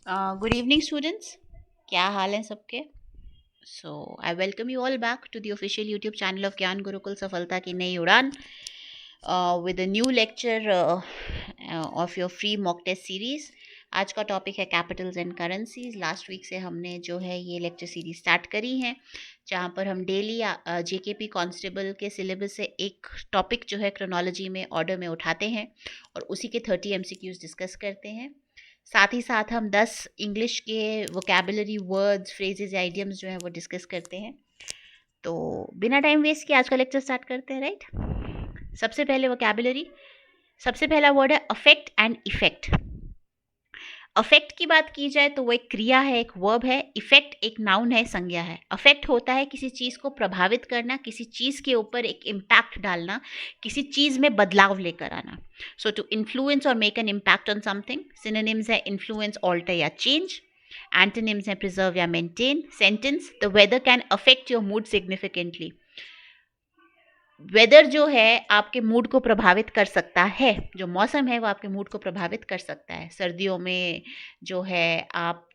Good evening, students. क्या हाल हैं सबके? So I welcome you all back to the official YouTube channel of ज्ञान गुरुकुल सफलता की नई उड़ान with a new lecture of your free mock test series. आज का टॉपिक है capitals and currencies. Last week से हमने जो है ये लेक्चर सीरीज स्टार्ट करी है, जहाँ पर हम डेली जेकेपी कांस्टेबल के सिलेबस से एक टॉपिक जो है क्रोनोलॉजी में ऑर्डर में उठाते हैं और उसी के 30 एमसीक्यूज डिस्कस करते हैं. साथ ही साथ हम 10 इंग्लिश के वोकेबलरी वर्ड्स, फ्रेजेस या आइडियम्स जो हैं वो डिस्कस करते हैं. तो बिना टाइम वेस्ट किए आज का लेक्चर स्टार्ट करते हैं. राइट, सबसे पहले वोकेबलरी. सबसे पहला वर्ड है अफेक्ट एंड इफेक्ट. अफेक्ट की बात की जाए तो वो एक क्रिया है, एक वर्ब है. इफेक्ट एक नाउन है, संज्ञा है. अफेक्ट होता है किसी चीज़ को प्रभावित करना, किसी चीज़ के ऊपर एक इम्पैक्ट डालना, किसी चीज़ में बदलाव लेकर आना. सो टू इन्फ्लुएंस और make an impact on something. Synonyms है इन्फ्लुएंस, ऑल्टर या चेंज. एंटोनिम्स है प्रिजर्व या maintain. Sentence, the weather can affect your mood significantly. Weather जो है आपके मूड को प्रभावित कर सकता है. जो मौसम है वो आपके मूड को प्रभावित कर सकता है. सर्दियों में जो है आप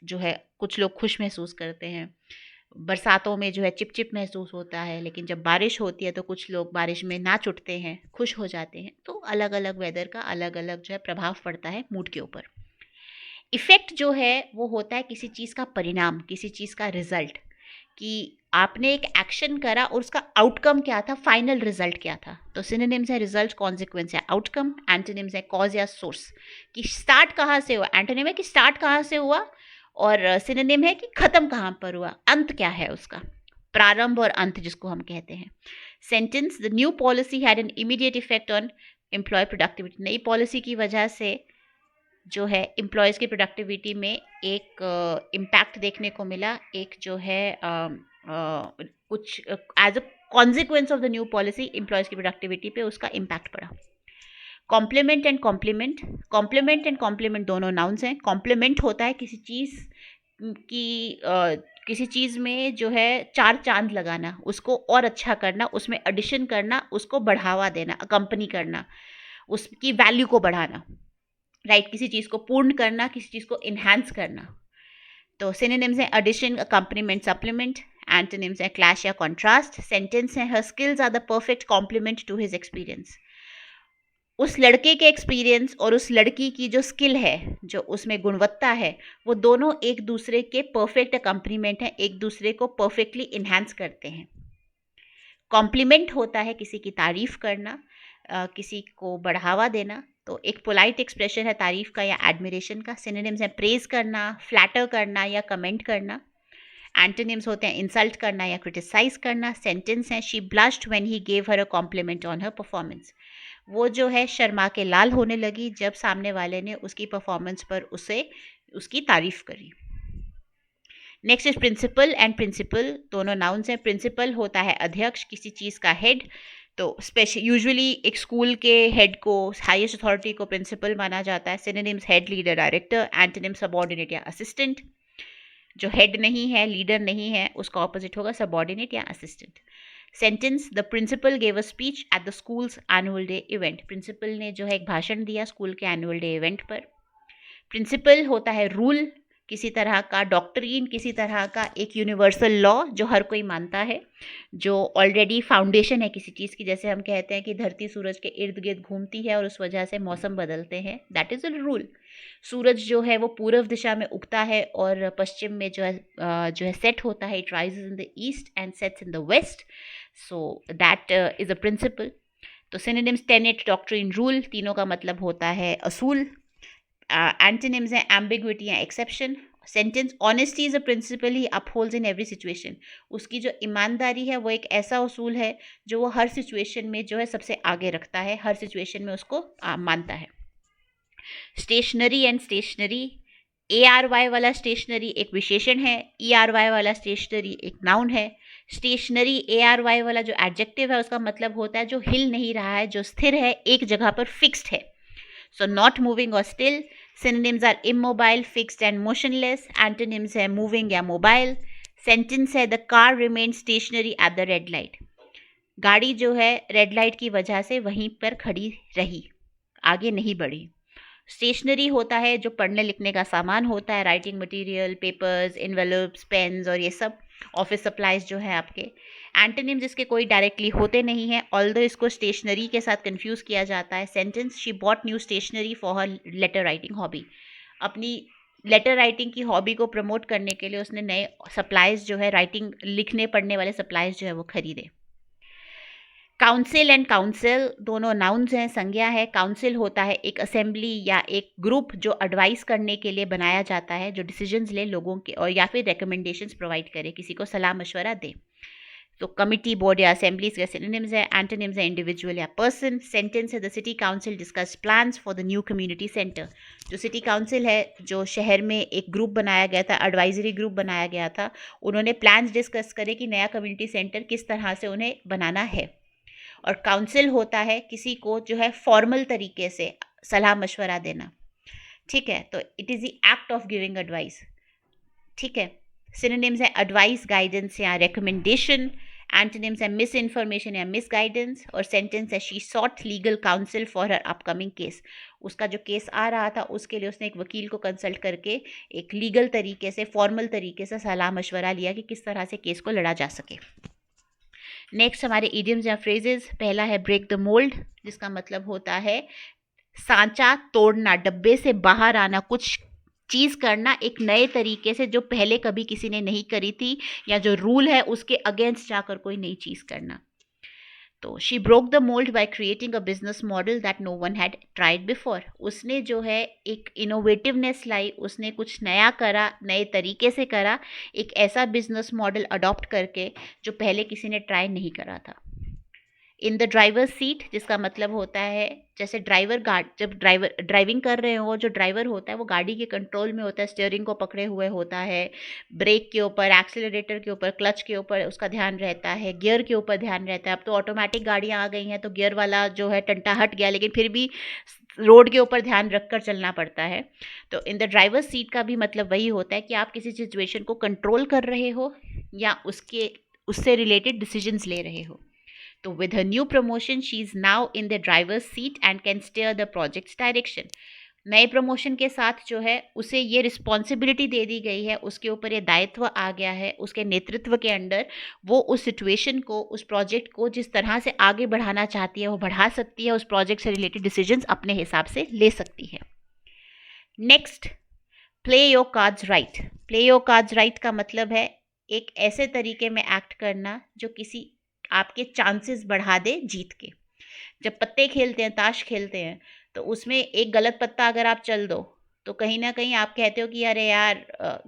जो है कुछ लोग खुश महसूस करते हैं. बरसातों में जो है चिपचिप महसूस होता है. लेकिन जब बारिश होती है तो कुछ लोग बारिश में नाच उठते हैं, खुश हो जाते हैं. तो अलग अलग वेदर का अलग अलग जो है प्रभाव पड़ता है मूड के ऊपर. इफेक्ट जो है वो होता है किसी चीज़ का परिणाम, किसी चीज़ का रिजल्ट. कि आपने एक एक्शन करा और उसका आउटकम क्या था, फाइनल रिजल्ट क्या था. तो सिनोनिम्स है रिजल्ट, कॉन्सिक्वेंस है आउटकम. एंटोनिम्स है कॉज या सोर्स, कि स्टार्ट कहाँ से हुआ. एंटोनिम है कि स्टार्ट कहाँ से हुआ, और सिनोनिम है कि खत्म कहाँ पर हुआ, अंत क्या है उसका, प्रारंभ और अंत जिसको हम कहते हैं. Sentence, the new policy had an immediate effect on employ productivity. नई पॉलिसी की वजह से जो है एम्प्लॉयज़ की प्रोडक्टिविटी में एक इम्पैक्ट देखने को मिला. एक जो है कुछ as a consequence of the new policy employees की प्रोडक्टिविटी पे उसका इम्पैक्ट पड़ा. Compliment and complement. Compliment and complement दोनों नाउन्स हैं. कॉम्प्लीमेंट होता है किसी चीज़ की किसी चीज़ में जो है चार चांद लगाना, उसको और अच्छा करना, उसमें एडिशन करना, उसको बढ़ावा देना, अकम्पनी करना, उसकी वैल्यू को बढ़ाना. राइट, किसी चीज़ को पूर्ण करना, किसी चीज़ को इन्हांस करना. तो सिनोनिम्स हैं एडिशन, अकम्पलीमेंट, सप्लीमेंट. एंटोनिम्स हैं क्लैश या कॉन्ट्रास्ट. सेंटेंस हैं her skills are the perfect complement to his experience. उस लड़के के एक्सपीरियंस और उस लड़की की जो स्किल है, जो उसमें गुणवत्ता है, वो दोनों एक दूसरे के परफेक्ट अकम्पलीमेंट हैं, एक दूसरे को परफेक्टली इन्हांस करते हैं. कॉम्प्लीमेंट होता है किसी की तारीफ करना, किसी को बढ़ावा देना. तो एक पोलाइट एक्सप्रेशन है तारीफ का या एडमिरेशन का. सिनोनिम्स हैं प्रेज करना, फ्लैटर करना या कमेंट करना. एंटोनिम्स होते हैं इंसल्ट करना या क्रिटिसाइज करना. सेंटेंस हैं she blushed when he gave her a compliment on her performance. वो जो है शर्मा के लाल होने लगी जब सामने वाले ने उसकी परफॉर्मेंस पर उसे उसकी तारीफ करी. Next is principal and principle. दोनों नाउन्स हैं. प्रिंसिपल होता है अध्यक्ष, किसी चीज़ का हेड. तो स्पेशल यूजुअली एक स्कूल के हेड को, हाईएस्ट अथॉरिटी को प्रिंसिपल माना जाता है. Synonyms head, leader, director. Antonym subordinate या असिस्टेंट. जो हेड नहीं है, लीडर नहीं है, उसका ऑपोजिट होगा सबऑर्डिनेट या assistant. Sentence, the principal gave a speech at the school's annual day event. Principal ने जो है एक भाषण दिया स्कूल के एनुअल डे इवेंट पर. प्रिंसिपल होता है रूल, किसी तरह का डॉक्ट्रीन, किसी तरह का एक यूनिवर्सल लॉ जो हर कोई मानता है, जो ऑलरेडी फाउंडेशन है किसी चीज़ की. जैसे हम कहते हैं कि धरती सूरज के इर्द गिर्द घूमती है और उस वजह से मौसम बदलते हैं. That is a rule. सूरज जो है वो पूर्व दिशा में उगता है और पश्चिम में जो है सेट होता है. It rises in the east and sets in the west. So that is a principle. तो सिनोनिम्स टेनेट, डॉक्ट्रिन, रूल, तीनों का मतलब होता है असूल. एंटोनिम्स हैं एम्बिग्विटी या exception. Sentence, honesty is a principle he upholds in every situation. उसकी जो ईमानदारी है वो एक ऐसा उसूल है जो वो हर सिचुएशन में जो है सबसे आगे रखता है, हर सिचुएशन में उसको मानता है. Stationary and stationery. A R Y वाला स्टेशनरी एक विशेषण है, ई आर वाई वाला स्टेशनरी एक नाउन है. स्टेशनरी ए आर वाई वाला जो एडजेक्टिव है उसका मतलब होता है जो हिल नहीं रहा है, जो स्थिर है, एक जगह पर फिक्स्ड है. So not moving or still. Synonyms are immobile, fixed and motionless. Antonyms है moving या mobile. Sentence है the car remained stationary at the red light. गाड़ी जो है रेड लाइट की वजह से वहीं पर खड़ी रही, आगे नहीं बढ़ी. स्टेशनरी होता है जो पढ़ने लिखने का सामान होता है, writing material, papers, envelopes, pens और ये सब ऑफिस सप्लाइज जो है आपके। एंटोनिम्स इसके कोई डायरेक्टली होते नहीं हैं, ऑल्दो इसको स्टेशनरी के साथ कंफ्यूज किया जाता है। Sentence, she bought new stationery for her letter writing hobby. अपनी लेटर राइटिंग की हॉबी को प्रमोट करने के लिए उसने नए सप्लाइज जो है, राइटिंग लिखने पढ़ने वाले सप्लाइज जो है वो खरीदे। काउंसिल एंड काउंसिल दोनों नाउन्स हैं, संज्ञा है। काउंसिल होता है एक असेंबली या एक ग्रुप जो एडवाइस करने के लिए बनाया जाता है, जो डिसीजंस ले लोगों के और या फिर रिकमेंडेशंस प्रोवाइड करे, किसी को सलाह मशवरा दे। तो कमिटी, बोर्ड या असेंबलीज के सिनोनिम्स है। एंटोनिम्स है इंडिविजुअल या पर्सन। सेंटेंस है the city council discuss plans for the new community centre. जो सिटी काउंसिल है, जो शहर में एक ग्रुप बनाया गया था, एडवाइजरी ग्रुप बनाया गया था, उन्होंने प्लान्स डिस्कस करे कि नया कम्युनिटी सेंटर किस तरह से उन्हें बनाना है। और काउंसिल होता है किसी को जो है फॉर्मल तरीके से सलाह मशवरा देना, ठीक है। तो it is the act of giving advice, ठीक है। सिनोनिम्स है एडवाइस, गाइडेंस या रिकमेंडेशन। एंटोनिम्स है मिस इन्फॉर्मेशन या मिस गाइडेंस। और सेंटेंस है she sought legal counsel for her upcoming case. उसका जो केस आ रहा था उसके लिए उसने एक वकील को कंसल्ट करके एक लीगल तरीके से, फॉर्मल तरीके से सलाह मशवरा लिया कि किस तरह से केस को लड़ा जा सके। नेक्स्ट हमारे इडियम्स या फ्रेजेस। पहला है ब्रेक द मोल्ड, जिसका मतलब होता है सांचा तोड़ना, डब्बे से बाहर आना, कुछ चीज़ करना एक नए तरीके से जो पहले कभी किसी ने नहीं करी थी, या जो रूल है उसके अगेंस्ट जाकर कोई नई चीज़ करना। तो she broke the mould by creating a business model that no one had tried before. उसने जो है एक इनोवेटिवनेस लाई, उसने कुछ नया करा, नए तरीके से करा, एक ऐसा बिजनेस मॉडल अडॉप्ट करके जो पहले किसी ने ट्राई नहीं करा था। इन द ड्राइवर सीट, जिसका मतलब होता है जैसे ड्राइवर जब ड्राइविंग कर रहे हो, जो ड्राइवर होता है वो गाड़ी के कंट्रोल में होता है, स्टीयरिंग को पकड़े हुए होता है, ब्रेक के ऊपर, एक्सीलरेटर के ऊपर, क्लच के ऊपर उसका ध्यान रहता है, गियर के ऊपर ध्यान रहता है। अब तो ऑटोमेटिक गाड़ियाँ आ गई हैं तो गियर वाला जो है टंटा हट गया, लेकिन फिर भी रोड के ऊपर ध्यान रख कर चलना पड़ता है। तो इन द ड्राइवर सीट का भी मतलब वही होता है कि आप किसी सिचुएशन को कंट्रोल कर रहे हो या उससे रिलेटेड डिसीजंस ले रहे हो। तो with her new promotion, she is now in the driver's seat and can steer the project's direction. नए प्रमोशन के साथ जो है उसे ये रिस्पॉन्सिबिलिटी दे दी गई है, उसके ऊपर ये दायित्व आ गया है, उसके नेतृत्व के अंडर वो उस सिचुएशन को, उस प्रोजेक्ट को जिस तरह से आगे बढ़ाना चाहती है वो बढ़ा सकती है, उस प्रोजेक्ट से रिलेटेड डिसीजंस अपने हिसाब से ले सकती है। Next, play your cards right. Play your cards right का मतलब है एक ऐसे तरीके में एक्ट करना जो किसी आपके चांसेस बढ़ा दे जीत के। जब पत्ते खेलते हैं, ताश खेलते हैं, तो उसमें एक गलत पत्ता अगर आप चल दो तो कहीं ना कहीं आप कहते हो कि अरे यार,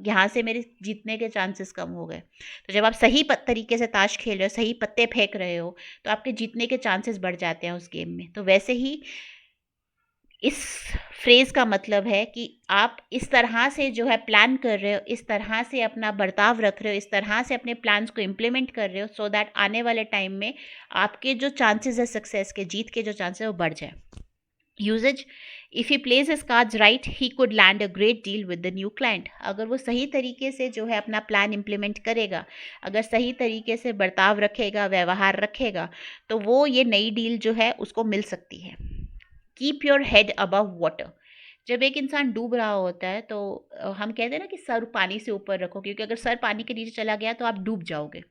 यहाँ से मेरे जीतने के चांसेस कम हो गए। तो जब आप सही तरीके से ताश खेल रहे हो, सही पत्ते फेंक रहे हो, तो आपके जीतने के चांसेस बढ़ जाते हैं उस गेम में। तो वैसे ही इस फ्रेज का मतलब है कि आप इस तरह से जो है प्लान कर रहे हो, इस तरह से अपना बर्ताव रख रहे हो, इस तरह से अपने प्लान्स को इम्प्लीमेंट कर रहे हो, सो दैट आने वाले टाइम में आपके जो चांसेस है सक्सेस के, जीत के जो चांसेस है वो बढ़ जाए। Uses, if he plays his cards right he could land a great deal with the new client. अगर वो सही तरीके से जो है अपना प्लान इम्प्लीमेंट करेगा, अगर सही तरीके से बर्ताव रखेगा, व्यवहार रखेगा, तो वो ये नई डील जो है उसको मिल सकती है। Keep your head above water. जब एक इंसान डूब रहा होता है तो हम कहते हैं ना कि सर पानी से ऊपर रखो, क्योंकि अगर सर पानी के नीचे चला गया तो आप डूब जाओगे।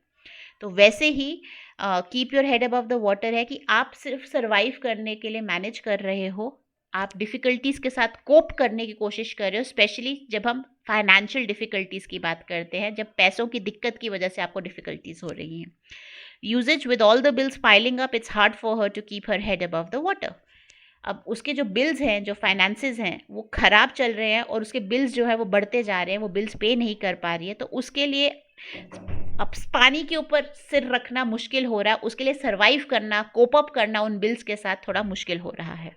तो वैसे ही keep your head above the water है कि आप सिर्फ सर्वाइव करने के लिए मैनेज कर रहे हो, आप डिफ़िकल्टीज़ के साथ कोप करने की कोशिश कर रहे हो। स्पेशली जब हम फाइनेंशियल डिफ़िकल्टीज़ की बात करते हैं, जब पैसों की दिक्कत की वजह से आपको डिफ़िकल्टीज़ हो रही हैं। Uses, with all the bills piling up it's hard for her to keep her head above the water. अब उसके जो बिल्स हैं, जो फाइनेंसेस हैं, वो ख़राब चल रहे हैं और उसके बिल्स जो है वो बढ़ते जा रहे हैं, वो बिल्स पे नहीं कर पा रही है। तो उसके लिए अब पानी के ऊपर सिर रखना मुश्किल हो रहा है, उसके लिए सर्वाइव करना, कोप अप करना उन बिल्स के साथ थोड़ा मुश्किल हो रहा है।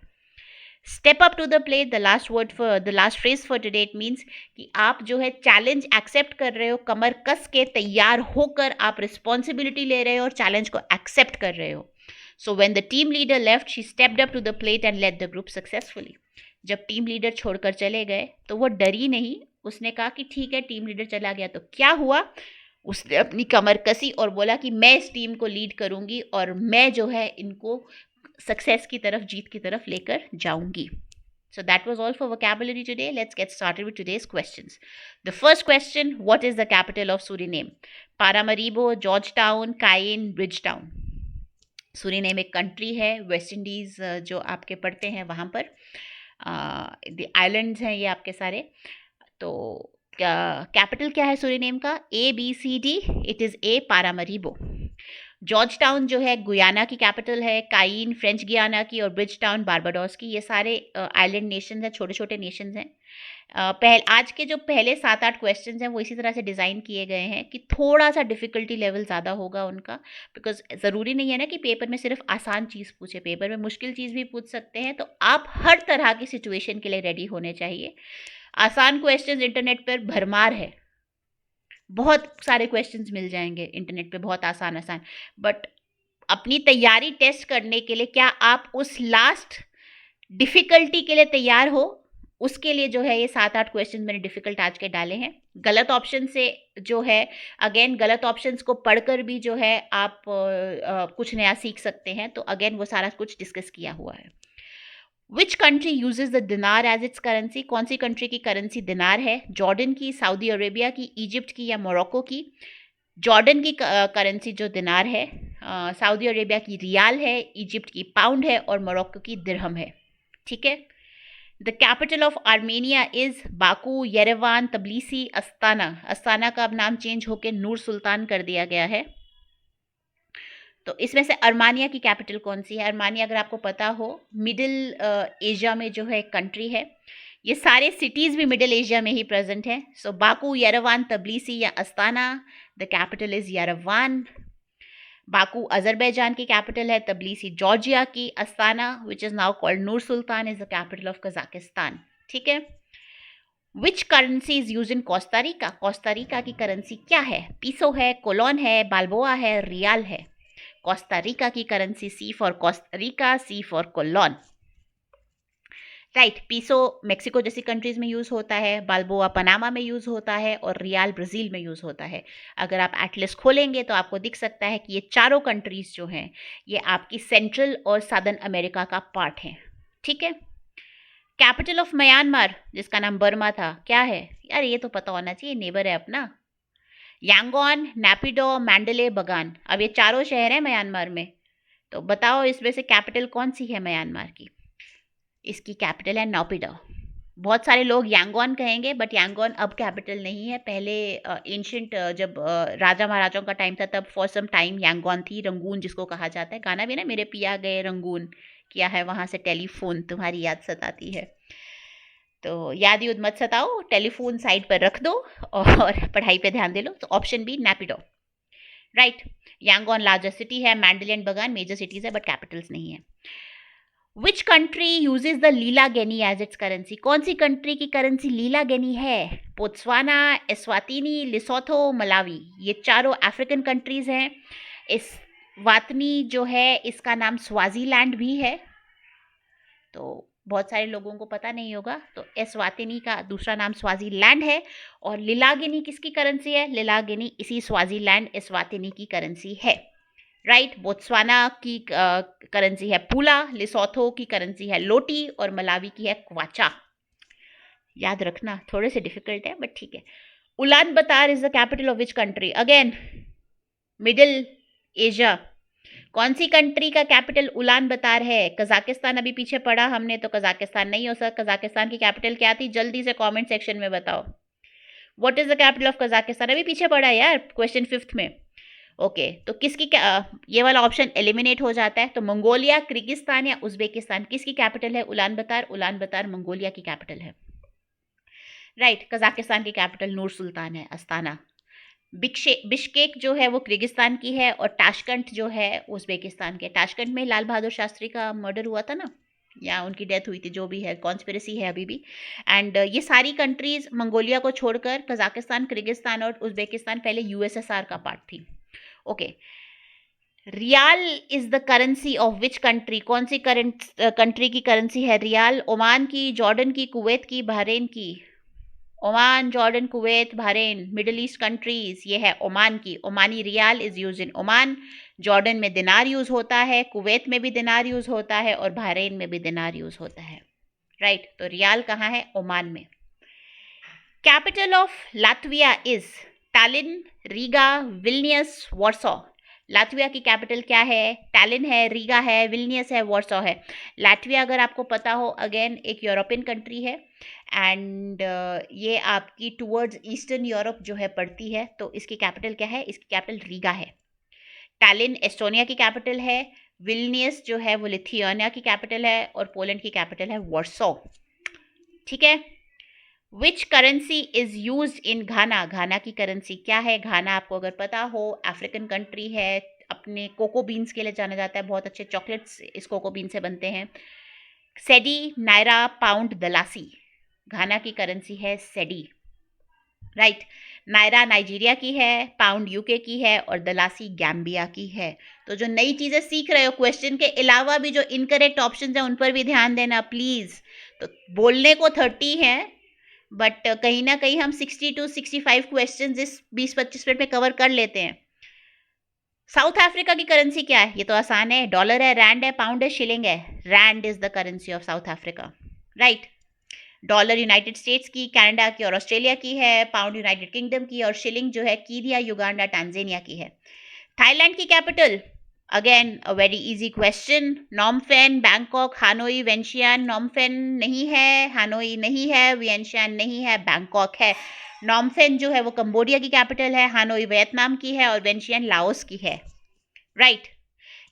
Step up to the plate, the last phrase for today, it means कि आप जो है चैलेंज एक्सेप्ट कर रहे हो, कमर कस के तैयार होकर आप रिस्पॉन्सिबिलिटी ले रहे हो और चैलेंज को एक्सेप्ट कर रहे हो। So when the team leader left, she stepped up to the plate and led the group successfully. जब टीम लीडर छोड़कर चले गए तो वो डरी नहीं, उसने कहा कि ठीक है टीम लीडर चला गया तो क्या हुआ, उसने अपनी कमर कसी और बोला कि मैं इस टीम को लीड करूंगी और मैं जो है इनको सक्सेस की तरफ, जीत की तरफ लेकर जाऊंगी। So that was all for vocabulary today. Let's get started with today's questions. The first question, what is the capital of Suriname? Paramaribo, Georgetown, Cayenne, Bridgetown. Suriname एक कंट्री है, वेस्ट इंडीज जो आपके पड़ते हैं वहाँ पर, आइलैंड्स हैं ये आपके सारे। तो कैपिटल क्या है सूरीनेम का? ABCD, it is a Paramaribo. Georgetown जो है गुयाना की कैपिटल है, काइन फ्रेंच गुयाना की, और ब्रिज टाउन बारबाडोस की। ये सारे आइलैंड नेशंस हैं, छोटे छोटे नेशंस हैं। आज के जो पहले 7-8 क्वेश्चंस हैं वो इसी तरह से डिज़ाइन किए गए हैं कि थोड़ा सा डिफ़िकल्टी लेवल ज़्यादा होगा उनका, बिकॉज ज़रूरी नहीं है ना कि पेपर में सिर्फ आसान चीज़ पूछे, पेपर में मुश्किल चीज़ भी पूछ सकते हैं। तो आप हर तरह की सिचुएशन के लिए रेडी होने चाहिए। आसान क्वेश्चंस इंटरनेट पर भरमार है, बहुत सारे क्वेश्चंस मिल जाएंगे इंटरनेट पे, बहुत आसान आसान। बट अपनी तैयारी टेस्ट करने के लिए क्या आप उस लास्ट डिफ़िकल्टी के लिए तैयार हो? उसके लिए जो है ये 7-8 क्वेश्चन मैंने डिफ़िकल्ट आज के डाले हैं। गलत ऑप्शन से जो है, अगेन गलत ऑप्शंस को पढ़कर भी जो है आप कुछ नया सीख सकते हैं। तो अगेन वो सारा कुछ डिस्कस किया हुआ है। विच कंट्री यूजेज द दिनार एज इट्स करेंसी? कौन सी कंट्री की करेंसी दिनार है? जॉर्डन की, सऊदी अरेबिया की, इजिप्ट की या मोरक्को की? जॉर्डन की करेंसी जो दिनार है, सऊदी अरेबिया की रियाल है, इजिप्ट की पाउंड है और मोरक्को की दिरहम है। ठीक है। The capital of Armenia is Baku, Yerevan, तबलीसी, Astana. Astana का अब नाम चेंज होकर नूर सुल्तान कर दिया गया है। तो इसमें से अर्मानिया की कैपिटल कौन सी है? अर्मानिया अगर आपको पता हो, मिडिल एशिया में जो है एक कंट्री है। ये सारे सिटीज़ भी मिडिल एशिया में ही प्रेजेंट हैं। सो बाकू, येरेवान, तबलीसी या Astana, the capital is Yerevan. Baku Azerbaijan की कैपिटल है, तबलीसी जॉर्जिया की, Astana which is now called Nur Sultan is the capital of Kazakhstan. ठीक है। Which currency is use in Costa Rica? Costa Rica की currency क्या है? पीसो है, कोलोन है, बाल्बोआ है, रियाल है। कोस्टारिका की currency C for Costa Rica, C for colon. Right. Peso Mexico जैसी कंट्रीज में यूज़ होता है, बाल्बोआ पनामा में यूज़ होता है और रियाल ब्राज़ील में यूज़ होता है। अगर आप एटलस खोलेंगे तो आपको दिख सकता है कि ये चारों कंट्रीज जो हैं ये आपकी सेंट्रल और साउदर्न अमेरिका का पार्ट हैं। ठीक है। कैपिटल ऑफ म्यांमार, जिसका नाम बर्मा था, क्या है? यार ये तो पता होना चाहिए, नेबर है अपना। यांगोन, नैपिडो, मैंडले, बगान। अब ये चारों शहर हैं म्यांमार में। तो बताओ इसमें से कैपिटल कौन सी है म्यांमार की? इसकी कैपिटल है नौपिडो। बहुत सारे लोग यांगोन कहेंगे, बट यांगोन अब कैपिटल नहीं है। पहले एंशियंट जब राजा महाराजाओं का टाइम था तब फॉर सम टाइम यांगोन थी। रंगून जिसको कहा जाता है, गाना भी ना, मेरे पिया गए रंगून, किया है वहाँ से टेलीफोन, तुम्हारी याद सताती है। तो याद यूद मत सताओ, टेलीफोन साइड पर रख दो और पढ़ाई पे ध्यान दे लो। तो option B Naypyidaw, right. Yangon largest city है, Mandalay and Bagan major cities है, बट कैपिटल्स नहीं है। Which country uses the lilangeni as its currency? कौन सी कंट्री की करेंसी लीला गेनी है? Botswana, Eswatini, Lesotho, Malawi. ये चारों अफ्रीकन कंट्रीज हैं। एस्वातिनी जो है इसका नाम स्वाजीलैंड भी है, तो बहुत सारे लोगों को पता नहीं होगा। तो एस्वातिनी का दूसरा नाम स्वाजीलैंड है। और लीलागिनी किसकी करेंसी है? लीलागिनी इसी स्वाजीलैंड एस्वातिनी की करेंसी है, राइट। बोत्सवाना की करेंसी है पूला, लिसोथो की करेंसी है लोटी और मलावी की है क्वाचा। याद रखना, थोड़े से डिफिकल्ट है बट ठीक है। उलान बतार is the capital of which country? Again middle Asia. कौन सी कंट्री का कैपिटल उलान बतार है? कजाकिस्तान अभी पीछे पड़ा हमने, तो कजाकिस्तान नहीं हो सकता। कजाकिस्तान की कैपिटल क्या थी? जल्दी से कमेंट सेक्शन में बताओ। What is the capital of Kazakhstan? अभी पीछे पड़ा है यार, क्वेश्चन 5th में। ओके, तो किसकी ये वाला ऑप्शन एलिमिनेट हो जाता है। तो मंगोलिया, किर्गिस्तान या उज्बेकिस्तान, किसकी कैपिटल है उलान बतार? उलान बतार मंगोलिया की कैपिटल है, राइट। कजाकिस्तान की कैपिटल नूर सुल्तान है, अस्ताना। बिश्केक जो है वो किर्गिस्तान की है और ताशकंद जो है उज्बेकिस्तान के। ताशकंद में लाल बहादुर शास्त्री का मर्डर हुआ था ना, या उनकी डेथ हुई थी, जो भी है, कॉन्स्पिरेसी है अभी भी। एंड ये सारी कंट्रीज मंगोलिया को छोड़कर, कजाकिस्तान, किर्गिस्तान और उज्बेकिस्तान पहले यूएसएसआर का पार्ट थी। Okay. Rial is the currency of which country? कौन सी कंट्री की करेंसी है रियाल? ओमान की, जॉर्डन की, कुवैत की, बहरीन की। Oman, Jordan, Kuwait, Bahrain, Middle East countries, ये है ओमान की। Omani rial is use in Oman. Jordan में दिनार यूज होता है, कुवैत में भी दिनार यूज होता है और बहरीन में भी दिनार यूज होता है, राइट, तो रियाल कहाँ है? ओमान में। Capital of Latvia is Tallinn, Riga, Vilnius, Warsaw. Latvia की कैपिटल क्या है? टैलिन है, रीगा है, विल्नियस है, वॉर्सो है। लातविया अगर आपको पता हो, अगेन एक यूरोपियन कंट्री है एंड ये आपकी टूवर्ड्स ईस्टर्न यूरोप जो है पड़ती है। तो इसकी कैपिटल क्या है? इसकी कैपिटल रीगा है। टैलिन एस्टोनिया की कैपिटल है, विल्नियस जो है वो लिथुआनिया की कैपिटल है और पोलैंड की कैपिटल है वॉर्सो। ठीक है। विच करेंसी इज यूज इन घाना? घाना की करेंसी क्या है? घाना आपको अगर पता हो अफ्रीकन कंट्री है, अपने कोको बीन्स के लिए जाना जाता है, बहुत अच्छे चॉकलेट्स इस कोको बीन से बनते हैं। सेडी, नायरा, पाउंड, दलासी। घाना की करेंसी है सेडी, राइट। नायरा नाइजीरिया की है, पाउंड यूके की है और दलासी गैम्बिया की है। तो जो नई चीजें सीख रहे हो, क्वेश्चन के अलावा भी जो इनकरेक्ट ऑप्शंस हैं उन पर भी ध्यान देना प्लीज। तो बोलने को 30 है बट कहीं ना कहीं हम 60 to 65 क्वेश्चन इस 20-25 मिनट में कवर कर लेते हैं। साउथ अफ्रीका की करेंसी क्या है? ये तो आसान है, डॉलर है, रैंड है, पाउंड है, शिलिंग है। Rand is the currency of South Africa, right. Dollar United States की, कनाडा की और ऑस्ट्रेलिया की है। पाउंड यूनाइटेड किंगडम की और शिलिंग जो है कीनिया, युगांडा, टांजानिया की है। थाईलैंड की capital, again a very easy question, Phnom Penh, Bangkok, Hanoi, Vientiane. Phnom Penh नहीं है, हानोई नहीं है, वियनशियान नहीं है, बैंकॉक है। नॉमफेन जो है वो कंबोडिया की कैपिटल है, हानोई वियतनाम की है और वेंशियान लाओस की है, राइट।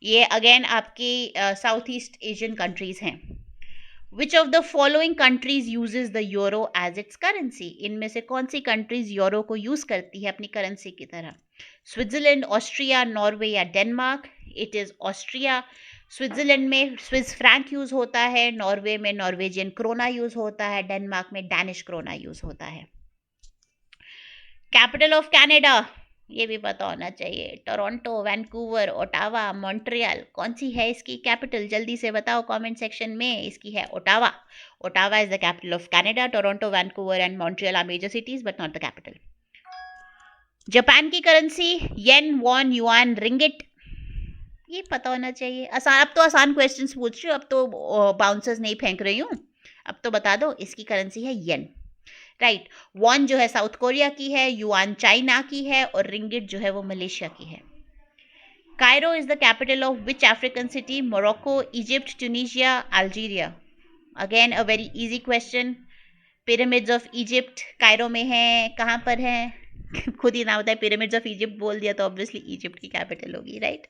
ये अगेन आपकी साउथ ईस्ट एशियन कंट्रीज हैं। Which of the following countries uses the euro as its currency? इनमें से कौन सी कंट्रीज यूरो को यूज करती है अपनी करेंसी की तरह? स्विट्जरलैंड, ऑस्ट्रिया, नॉर्वे या Denmark? It is Austria. Switzerland में स्विस फ्रैंक यूज होता है, नॉर्वे में नॉर्वेजियन क्रोना यूज होता है, डेनमार्क में डैनिश क्रोना यूज होता है। कैपिटल ऑफ कनाडा, ये भी पता होना चाहिए। Toronto, Vancouver, Ottawa, Montreal. कौन सी है इसकी कैपिटल? जल्दी से बताओ कमेंट सेक्शन में। इसकी है Ottawa. Ottawa is the capital of Canada. Toronto, Vancouver and Montreal are major cities but not the capital. Japan की currency yen, won, yuan, ringgit. ये पता होना चाहिए। आसान, अब तो आसान क्वेश्चंस पूछ रही हूँ, अब तो बाउंसर्स नहीं फेंक रही हूँ। अब तो बता दो, इसकी करेंसी है येन, राइट। वॉन जो है साउथ कोरिया की है, युआन चाइना की है और रिंगिट जो है वो मलेशिया की है। Cairo is the capital of which African city? Morocco, Egypt, Tunisia, Algeria. Again a very easy question. Pyramids of Egypt Cairo में है, कहाँ पर है? खुद ही ना बताए, पिरामिड्स ऑफ इजिप्ट बोल दिया तो ऑब्वियसली इजिप्ट की कैपिटल होगी, right.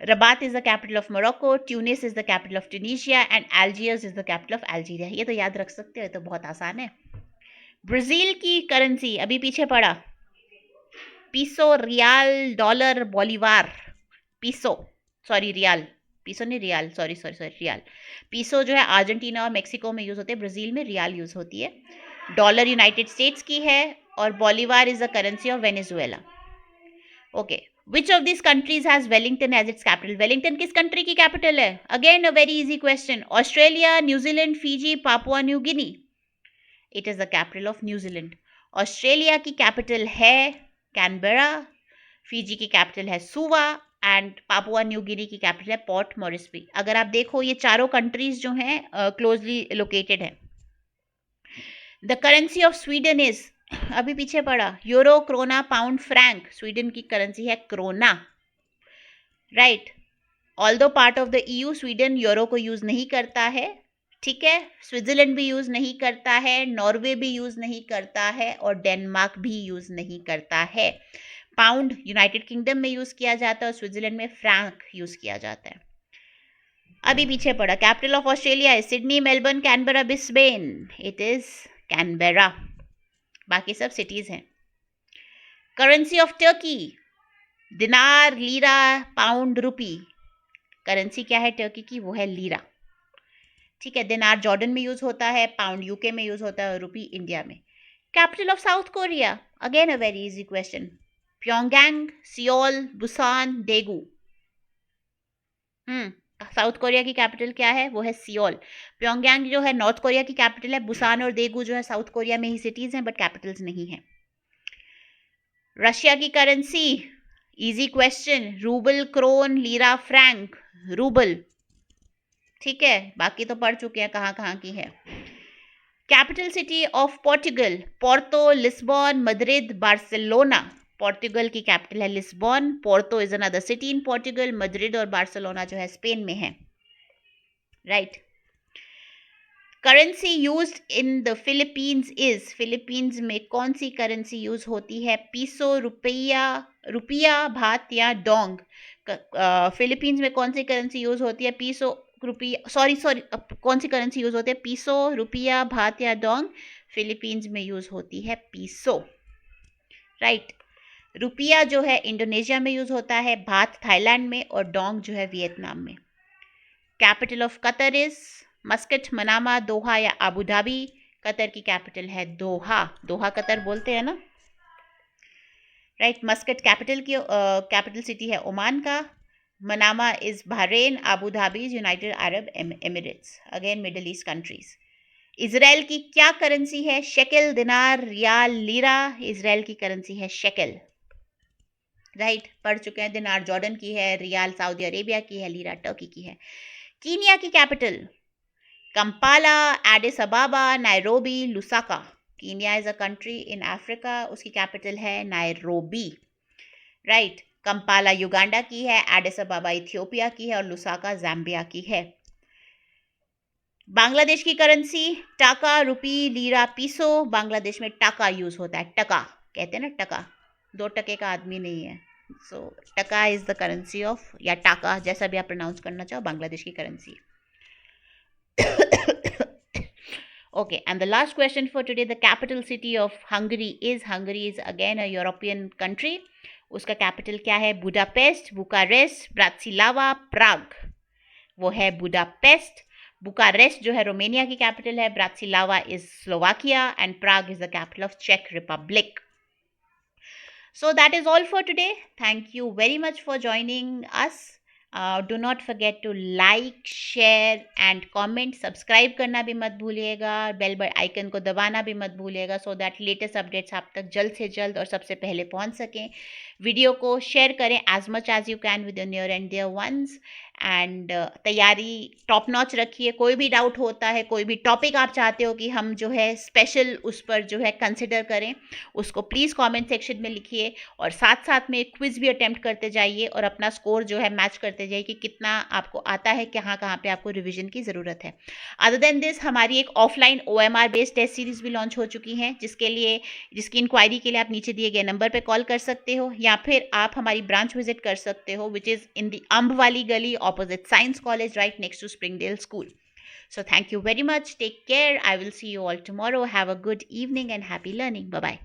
Rabat is the capital of Morocco, Tunis is the capital of Tunisia and Algiers is the capital of Algeria. ये तो याद रख सकते हो, ये तो बहुत आसान है। ब्राजील की करेंसी अभी पीछे पड़ा, peso, rial, dollar, bolivar. Peso, sorry rial, peso नहीं rial, sorry sorry sorry rial. Peso जो है अर्जेंटीना और मेक्सिको में यूज होते हैं, ब्राजील में रियाल यूज होती है। डॉलर यूनाइटेड स्टेट्स की है और bolivar is the currency of Venezuela. Okay, which of this countries has Wellington as its capital? Wellington किस कंट्री की कैपिटल है? Again a very easy question. Australia, New Zealand, Fiji, Papua New Guinea. It is the capital of New Zealand. Australia की capital है Canberra, Fiji की capital है Suva and Papua New गिनी की capital है port मॉरिस्बी। अगर आप देखो ये चारों कंट्रीज जो हैं क्लोजली लोकेटेड है। The currency of Sweden is, अभी पीछे पड़ा, euro, krona, pound, franc. Sweden की करेंसी है krona, right. Although part of the EU, Sweden euro को यूज नहीं करता है, ठीक है। स्विट्जरलैंड भी यूज नहीं करता है, नॉर्वे भी यूज नहीं करता है और डेनमार्क भी यूज नहीं करता है। पाउंड यूनाइटेड किंगडम में यूज किया जाता है और स्विट्जरलैंड में फ्रैंक यूज किया जाता है। अभी पीछे पड़ा। कैपिटल ऑफ ऑस्ट्रेलिया है Sydney, Melbourne, Canberra, Brisbane. It is Canberra. बाकी सब सिटीज हैं। करेंसी ऑफ टर्की, दिनार, लीरा, पाउंड, रुपी। करेंसी क्या है टर्की की? वो है लीरा, ठीक है। दिनार जॉर्डन में यूज होता है, पाउंड यूके में यूज होता है और रुपी इंडिया में। Capital of South Korea, again a very easy question. Pyongyang, Seoul, Busan, Daegu. South Korea की कैपिटल क्या है? वो है सियोल। प्योंगयांग जो है नॉर्थ कोरिया की कैपिटल है। बुसान और डेगू जो है साउथ कोरिया में ही सिटीज हैं बट कैपिटल्स नहीं है। रशिया की currency, easy question, ruble, krone, lira, franc. Ruble, ठीक है, बाकी तो पढ़ चुके हैं कहाँ कहाँ की है। Capital city of Portugal, Porto, Lisbon, Madrid, Barcelona. Portugal की कैपिटल है Lisbon, Porto is another city in Portugal, Madrid और बार्सिलोना जो है स्पेन में है, right. Currency used in the Philippines is, Philippines में कौन सी करेंसी यूज होती है? पीसो, रुपया, रुपया, भात या डोंग। फिलीपींस में कौन सी करेंसी यूज होती है? पीसो, रुपया, सॉरी सॉरी, कौन सी करेंसी यूज होती है? पीसो, रुपया, भात या डोंग। फिलीपींस में यूज होती है पीसो, राइट। रुपया जो है इंडोनेशिया में यूज होता है, भात थाईलैंड में और डोंग जो है वियतनाम में। Capital of Qatar is Muscat, Manama, Doha या अबू धाबी। कतर की कैपिटल है दोहा, दोहा कतर बोलते हैं ना, राइट। मस्कट कैपिटल की कैपिटल सिटी है ओमान का। Manama is Bahrain, Abu Dhabi is United Arab Emirates, again Middle East countries. Israel की क्या करेंसी है? Shekel, dinar, rial, lira. Israel की करेंसी है शेकेल, राइट। पढ़ चुके हैं, दिनार जॉर्डन की है, रियाल सऊदी अरेबिया की है, लीरा टर्की की है। कीनिया की capital Kampala, Aedes अबाबा, Nairobi, Lusaka. Kenya is a country in Africa, उसकी कैपिटल है नायरोबी, राइट। कंपाला युगांडा की है, एडिस अबाबा इथियोपिया की है और लुसाका जाम्बिया की है। बांग्लादेश की करेंसी टाका, रुपी, लीरा, पीसो। बांग्लादेश में टाका यूज होता है, टका कहते हैं ना, टका, 2 टके का आदमी नहीं है। सो टका इज द करेंसी ऑफ, या टाका जैसा भी आप प्रोनाउंस करना चाहो, बांग्लादेश की currency. Okay, and the last question for today, the capital city of Hungary is again a European country. उसका कैपिटल क्या है? बुडापेस्ट, बुकारेस्ट, ब्रातिस्लावा, प्राग। वो है बुडापेस्ट। बुकारेस्ट जो है रोमानिया की कैपिटल है, Bratislava is Slovakia and Prague is the capital of चेक Republic. So that is all for today. Thank you very much for joining us. Do not forget to like, share and comment. Subscribe करना भी मत भूलिएगा, bell icon को दबाना भी मत भूलिएगा, सो दैट लेटेस्ट अपडेट्स आप तक जल्द से जल्द और सबसे पहले पहुंच सकें. वीडियो को शेयर करें as much as you can with your near and dear ones. And तैयारी टॉप नॉच रखिए. कोई भी डाउट होता है, कोई भी टॉपिक आप चाहते हो कि हम जो है स्पेशल उस पर जो है कंसिडर करें, उसको प्लीज़ कमेंट सेक्शन में लिखिए. और साथ साथ में क्विज भी अटेम्प्ट करते जाइए और अपना स्कोर जो है मैच करते जाइए कि कितना आपको आता है, कहाँ कहाँ पे आपको रिवीजन की ज़रूरत है. अदर देन दिस, हमारी एक offline OMR based test series भी लॉन्च हो चुकी है, जिसकी इंक्वायरी के लिए आप नीचे दिए गए नंबर पर कॉल कर सकते हो, या फिर आप हमारी ब्रांच विजिट कर सकते हो, विच इज़ इन द अम्ब वाली गली opposite Science College right next to Springdale School. So thank you very much. Take care. I will see you all tomorrow. Have a good evening and happy learning. Bye-bye.